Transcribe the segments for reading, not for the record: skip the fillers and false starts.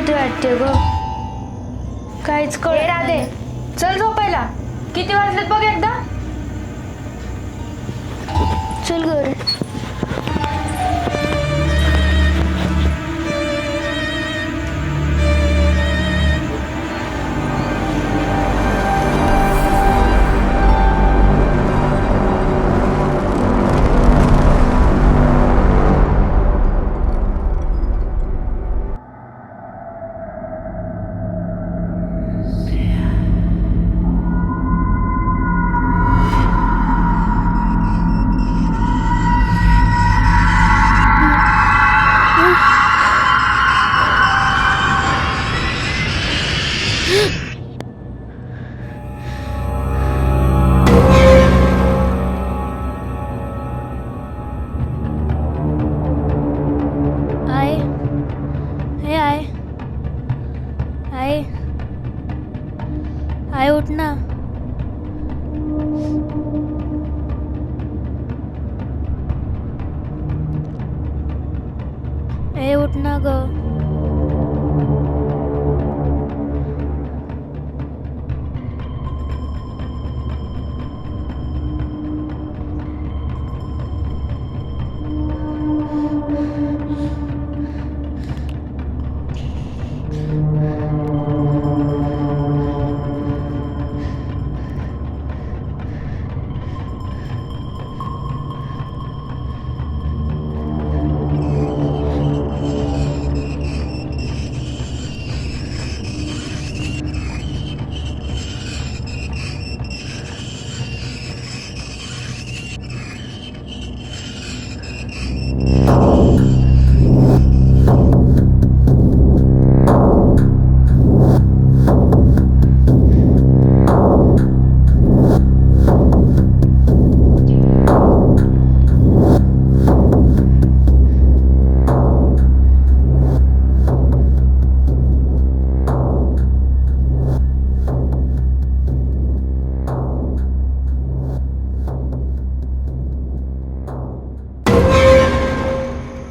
भीती वाटते ग. काहीच कळ राधे, चल झोपायला. किती वाजलेत बघ एकदा. चल गौरी. आय, हे आय, आय, आय उठ ना. ए उठ ना ग.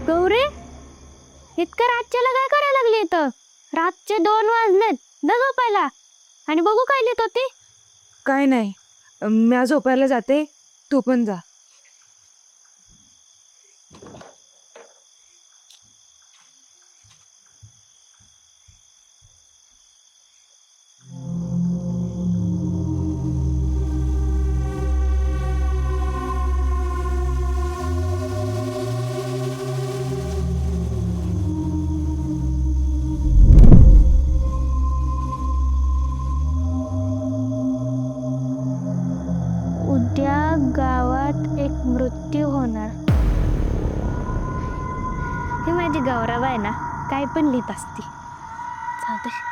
गौरी, इतकं रातच्याला काय करायला लागली इथं? रातचे 2 वाजलेत. जा झोपायला. आणि बघू काय लिहित होती. काय नाही, मी झोपायला जाते, तू पण जा. उद्या गावात एक मृत्यू होणार. ही माझी गौरव आहे ना, काय पण लिहित असती. चालते.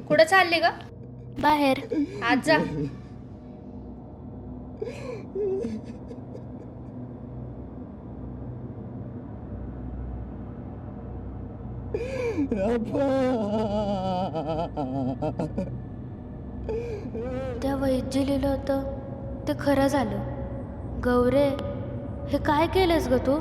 कुठं चालली ग? बाहेर. आज जा. त्या वहीत जे लिहिलं होतं ते खरं झालं. गौरे, हे काय केलंस ग तू?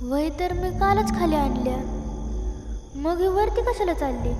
वही तर मी कालच खाली आणल्या, मग ही वरती कशाला चालली?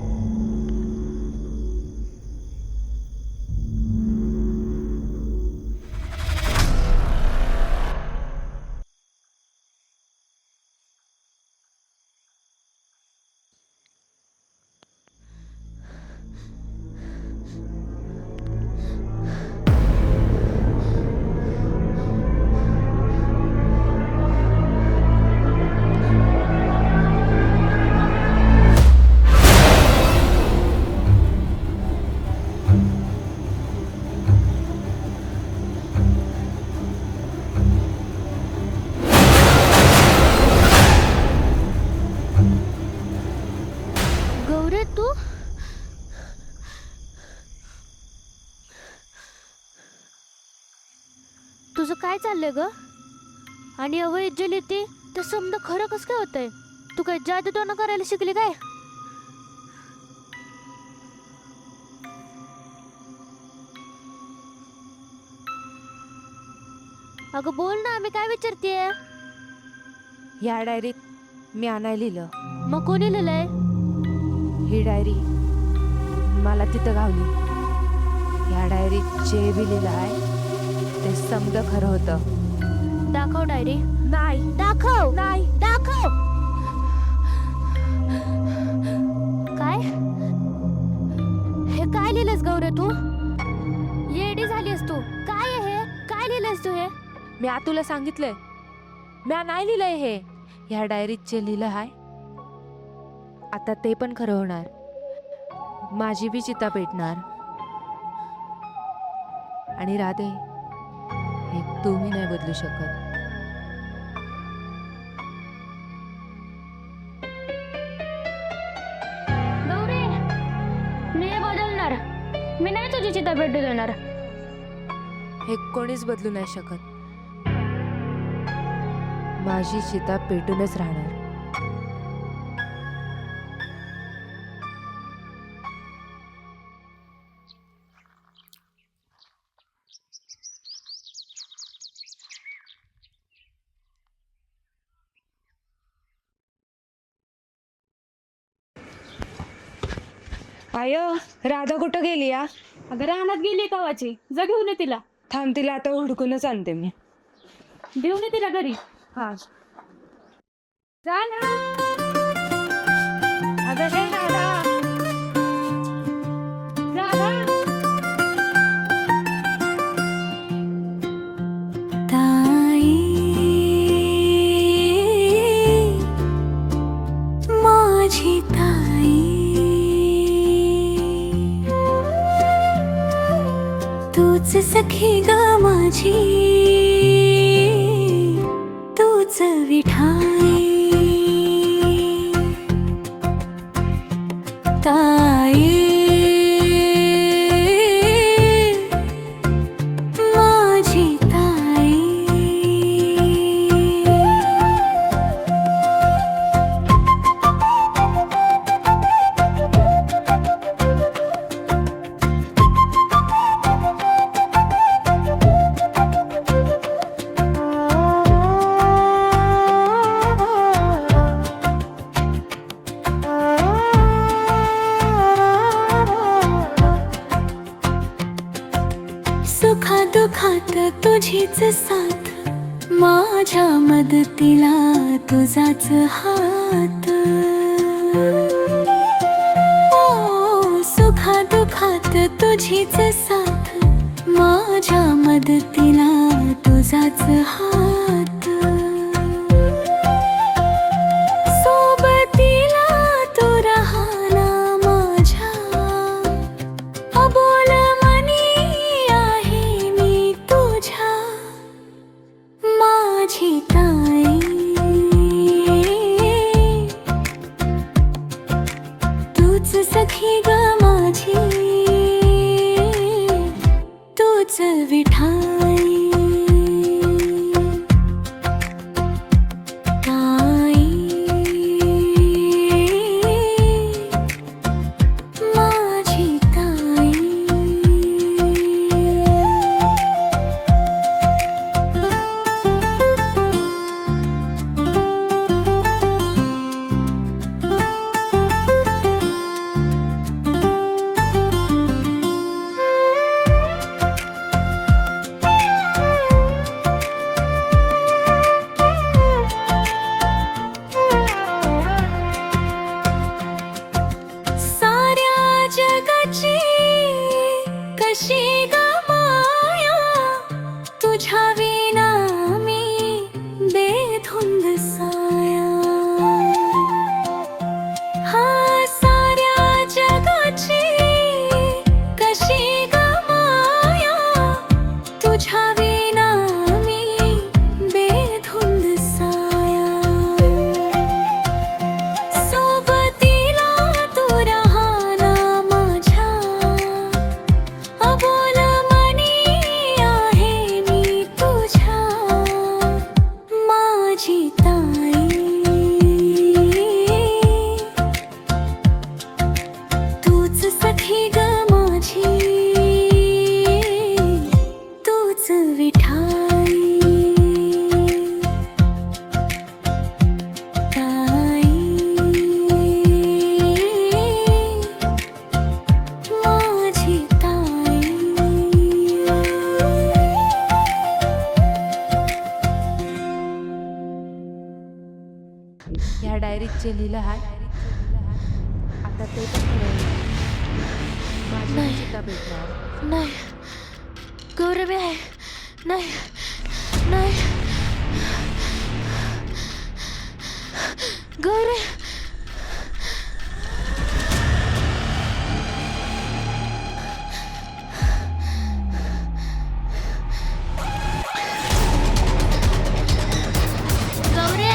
तुझं काय चाललंय ग? आणि अवैध जे लिहिते ते समजा खरं कसं काय होतंय? तू काय जादूटोना करायला शिकली काय? अगं बोल ना, मी काय विचारतेय? ह्या डायरीत मी आणायला लिहिलं. मग कोणी लिहिलंय? ही डायरी मला तिथं गावली. ह्या डायरीत जे बी लिहिलं आहे ते समजा खरं होतं. दाखव डायरी. नाही दाखव. नाही दाखव. काय? हे काय लिहिलंस गौरे तू? येडी झालीस तू. काय आहे हे? काय लिहिलंस तू हे? मी तुला सांगितलंय, मी नाही लिहिलंय हे. ह्या डायरीत जे लिहिलं आहे आता ते पण खरं होणार. माझी बी चिता पेटणार. आणि राधे, हे तुम्ही नाही बदलू शकत. गौरी, मी हे बदलणार. मी नाही तुझी चिता पेटू देणार. हे कोणीच बदलू नाही शकत. माझी चिता पेटूनच राहणार. आय, राधा कुठं गेली या? अगं रानात गेली कवाची. जा घेऊन ये तिला. थांब, तिला आता हुडकूनच आणते मी. घेऊन ये तिला घरी. हा. जा ना. अगं हे राधा. राधा. ताई, माझी ताई, तूच सखी ग माझी, तूच विठाई. ताई, माझी ताई. सुखादुखात तुझीच साथ, माझ्या मदतीला तुझाच हात. ओ सुखादुखात तुझीच साथ, माझ्या मदतीला तुझाच हात. सोबतीला तू राहना माझ्या, अबोल मनी आहे मी तुझ्या. माझी ताई, तूच सखी ग माझी, तूच विठाई. ताई, माझी ताई. साऱ्या जगाची कशी ग माया, तुझ्या विना मी बेधुंद साया. हा साऱ्या जगाची कशी ग माया, तुझ्या विना मी बेधुंद साया. सोबतीला तू राहना माझ्या, अबोल मनी आहे मी तुझ्या. नाही ग माझी तूच विठाई ताई माझी ताई. ह्या डायरीत जे लिहिलं आहे आता ते पण खरं होणार. माझी नाही. चिता भेटणार. नाही गौरव आहे नाही नाही गौरव गौरे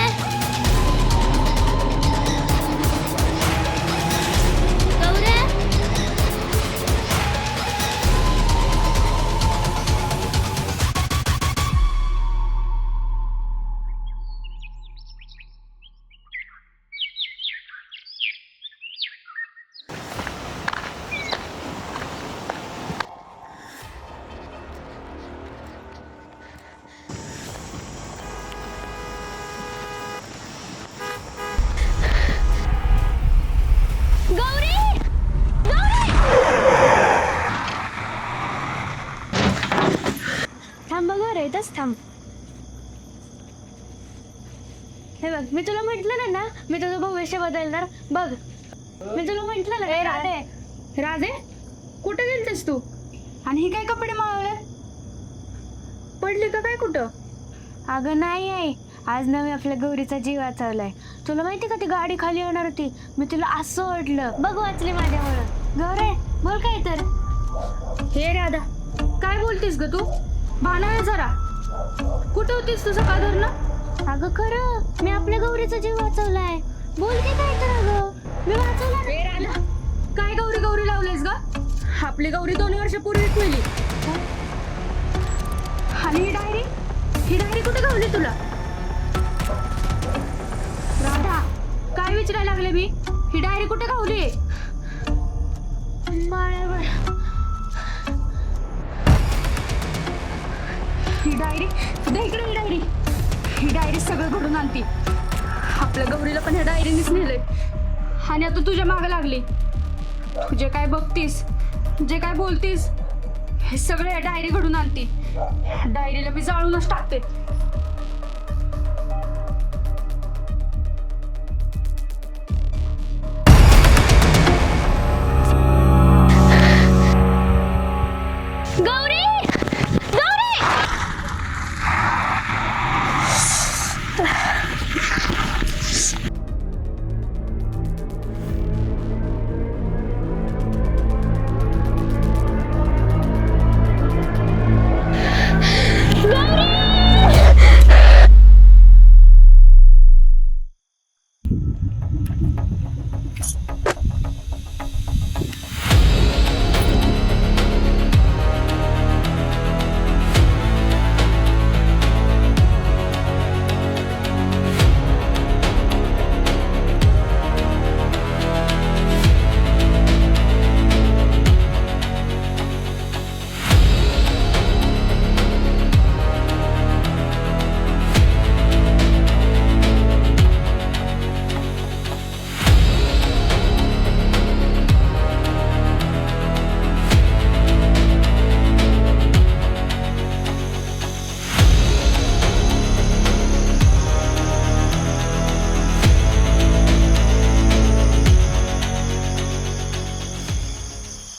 गौरे गौरी गौरी थांब बघ रे, इथंच थांब. हे बघ, मी तुला म्हटलं ना मी तुझं भविष्य बदलणार. बघ, मी तुला म्हटलं ना. राधे राधे, कुठे गेलतेस तू? आणि हे काय कपडे मावळे पडले का काय कुठं? अगं नाही आहे, आज ना मी आपल्या गौरीचा जीव वाचवलाय. तुला माहिती का ती गाडी खाली येणार होती, मी तिला असं ओढलं बघ, वाचली माझ्यामुळं. गौरे बोल काय तर. हे राधा, काय बोलतेस ग तू? भाना आहे जरा. कुठे होतीस तू सकाळ धरणं? अगं खरं, मी आपल्या गौरीचा जीव वाचवलाय. बोलते काय तर. अगं मी वाचवला. हे राधा, काय गौरी गौरी लावलेस ग? आपली गौरी 2 वर्षापूर्वीच मेली. आणि ही डायरी कुठे गावली तुला? राधा, काय विचारायला लागले मी? ही डायरी कुठे गावली? माळ्यावर. ही डायरी दे इकडे. ही डायरी सगळं घडून आणती. आपल्या गौरीला पण ह्या डायरीनेच नेलंय. आणि आता तुझ्या मागं लागली. तू जे काय बघतीस, जे काय बोलतीस, हे सगळं या डायरी घडून आणती. डायरीला मी जाळूनच टाकते.